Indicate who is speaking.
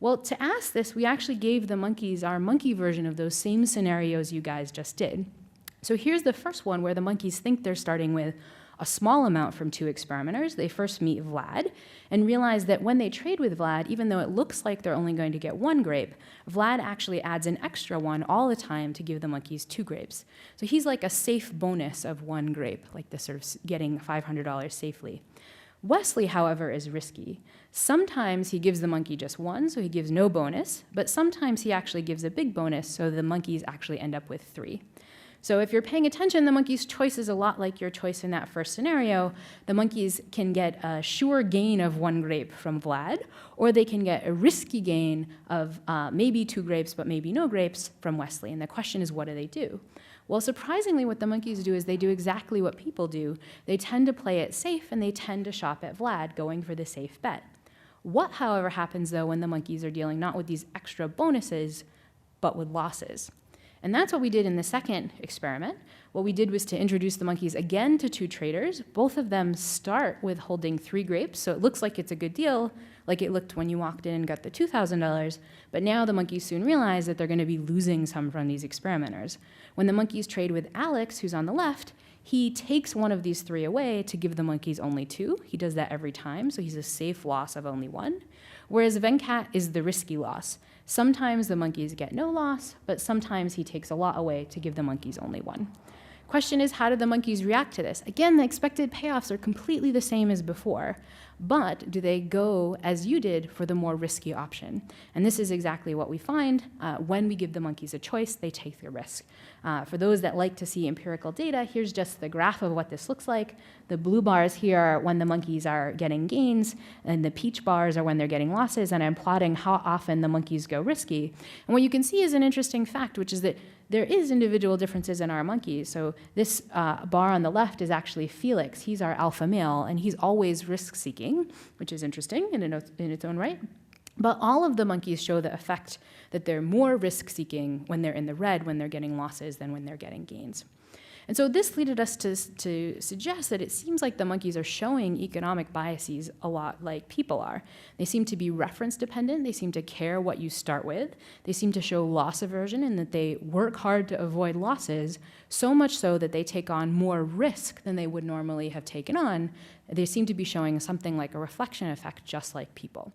Speaker 1: Well, to ask this, we actually gave the monkeys our monkey version of those same scenarios you guys just did. So here's the first one where the monkeys think they're starting with a small amount from 2 experimenters. They first meet Vlad and realize that when they trade with Vlad, even though it looks like they're only going to get 1 grape, Vlad actually adds an extra one all the time to give the monkeys 2 grapes. So he's like a safe bonus of 1 grape, like this sort of getting $500 safely. Wesley, however, is risky. Sometimes he gives the monkey just 1, so he gives no bonus, but sometimes he actually gives a big bonus, so the monkeys actually end up with 3. So if you're paying attention, the monkey's choice is a lot like your choice in that first scenario. The monkeys can get a sure gain of 1 grape from Vlad, or they can get a risky gain of maybe 2 grapes, but maybe no grapes from Wesley. And the question is, what do they do? Well, surprisingly, what the monkeys do is they do exactly what people do. They tend to play it safe, and they tend to shop at Vlad, going for the safe bet. What, however, happens, though, when the monkeys are dealing not with these extra bonuses, but with losses? And that's what we did in the second experiment. What we did was to introduce the monkeys again to 2 traders. Both of them start with holding 3 grapes, so it looks like it's a good deal, like it looked when you walked in and got the $2,000, but now the monkeys soon realize that they're going to be losing some from these experimenters. When the monkeys trade with Alex, who's on the left, he takes one of these 3 away to give the monkeys only 2. He does that every time, so he's a safe loss of only 1. Whereas Venkat is the risky loss. Sometimes the monkeys get no loss, but sometimes he takes a lot away to give the monkeys only 1. Question is, how do the monkeys react to this? Again, the expected payoffs are completely the same as before, but do they go, as you did, for the more risky option? And this is exactly what we find. When we give the monkeys a choice, they take the risk. For those that like to see empirical data, here's just the graph of what this looks like. The blue bars here are when the monkeys are getting gains, and the peach bars are when they're getting losses, and I'm plotting how often the monkeys go risky. And what you can see is an interesting fact, which is that there is individual differences in our monkeys. So this bar on the left is actually Felix. He's our alpha male, and he's always risk-seeking, which is interesting in its own right. But all of the monkeys show the effect that they're more risk-seeking when they're in the red, when they're getting losses, than when they're getting gains. And so this led us to suggest that it seems like the monkeys are showing economic biases a lot like people are. They seem to be reference dependent. They seem to care what you start with. They seem to show loss aversion in that they work hard to avoid losses, so much so that they take on more risk than they would normally have taken on. They seem to be showing something like a reflection effect just like people.